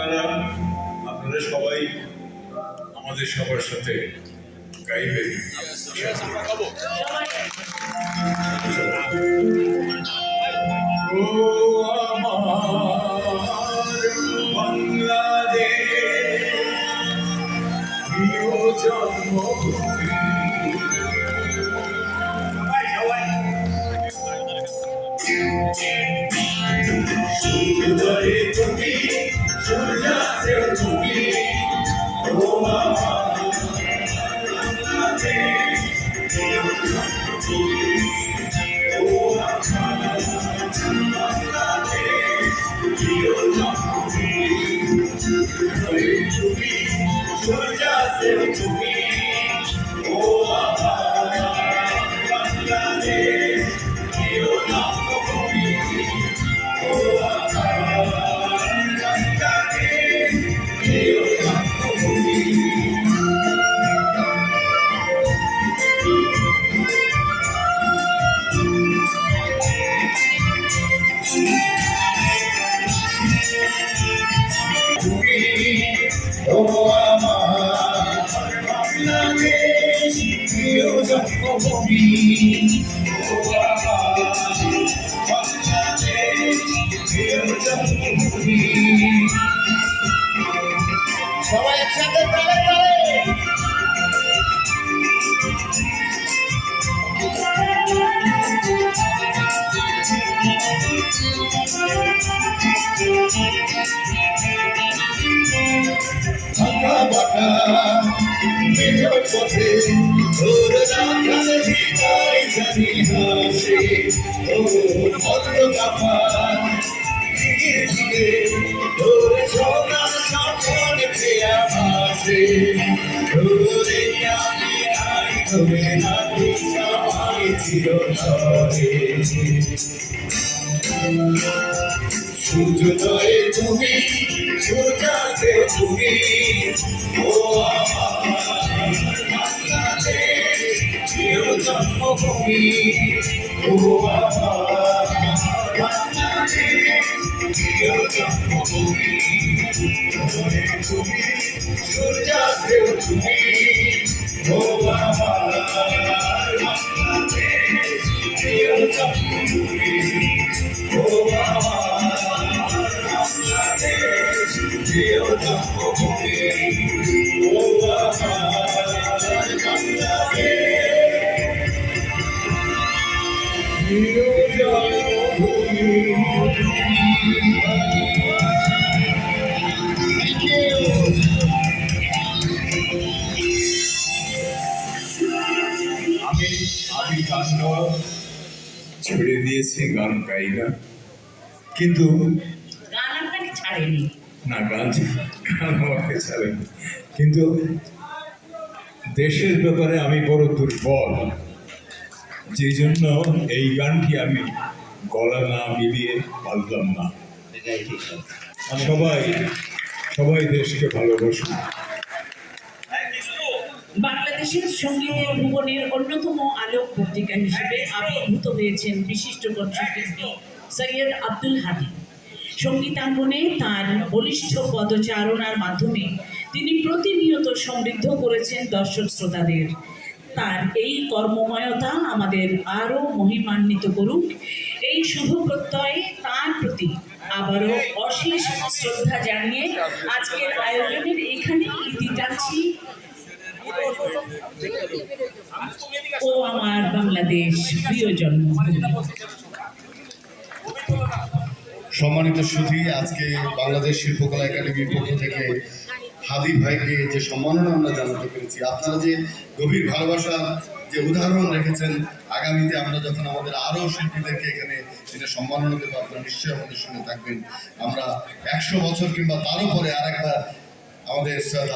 আপনারা আপনারা সবাই আমাদের সবার সাথে গাইবেন। ও আমার বাংলাদেশ প্রিয় জন্মভূমি, সূর্যোদয়ে তুমি সূর্যাস্তেও তুমি, ও আমার বাংলাদেশ প্রিয় জন্মভূমি, ও আমার বাংলাদেশ প্রিয় জন্মভূমি, সূর্যোদয়ে তুমি সূর্যাস্তেও তুমি, ও আমার বাংলাদেশ প্রিয় জন্মভূমি, ও আমার বাংলাদেশ প্রিয় জন্মভূমি। তুমি ও আমার বাংলাদেশ প্রিয় জন্মভূমি, ও আমার বাংলাদেশ প্রিয় জন্মভূমি। সবাই একসাথে তালে তালে। আঁকা বাঁকা মেঠো পথে তোর রাখাল হৃদয় জানি হাসে, তোর পদ্ম কাপা ধীরে ধীরে তোর সোনার স্বপ্ন পেয়া ভাসে, তোরে আমি আই ধরে রাখি সবাই চিরতরে। সূর্যোদয়ে তুমি সূর্যাস্তে তুমি, ও আমার বাংলাদেশ প্রিয় জন্মভূমি, ও আমার বাংলাদেশ প্রিয় জন্মভূমি, সূর্যোদয়ে তুমি সূর্যাস্তে তুমি, ও আমার বাংলাদেশ প্রিয় জন্মভূমি, ও আমার বাংলাদেশ প্রিয় জন্মভূমি, ও আমার বাংলাদেশ প্রিয় জন্মভূমি। আমি গান গাওয়া ছেড়ে দিয়েছি, গান গাই না, কিন্তু গান আপনাকে ছাড়েনি না, গান আমাকে ছাড়েনি, কিন্তু দেশের ব্যাপারে আমি বড় দুর্বল, যে জন্য এই গানটি আমি গলা না মিলিয়ে পারলাম না। সবাই সবাই দেশকে ভালোবাসুন। বাংলাদেশের সঙ্গীতের ভুবনের অন্যতম আলোক পত্রিকা হিসেবে আবির্ভূত হয়েছেন বিশিষ্ট কণ্ঠশিল্পী সৈয়দ আব্দুল হাদী। সঙ্গীতাঙ্গনে তার বলিষ্ঠ পদচারণার মাধ্যমে তিনি প্রতিনিয়ত সমৃদ্ধ করেছেন দর্শক শ্রোতাদের। তার এই কর্মময়তা আমাদের আরও মহিমান্বিত করুক, এই শুভ প্রত্যয়ে তার প্রতি আবারও অশেষ শ্রদ্ধা জানিয়ে আজকের আয়োজনের এখানে ইতি টানছি। ও আমার বাংলাদেশ প্রিয় জন্মভূমি। সম্মানিত সুধী, আজকে বাংলাদেশ শিল্পকলা একাডেমির পক্ষ থেকে হাদী ভাইকে যে সম্মাননা আমরা জানাতে পেরেছি, আপনারা যে গভীর ভালোবাসা যে উদাহরণ রেখেছেন, আগামীতে আমরা যখন আমাদের আরও শিল্পীদেরকে এখানে যেটা সম্মাননা দেবো, আপনারা নিশ্চয়ই আমাদের সঙ্গে থাকবেন। আমরা 100 বছর কিংবা তারও পরে আরেকবার আমাদের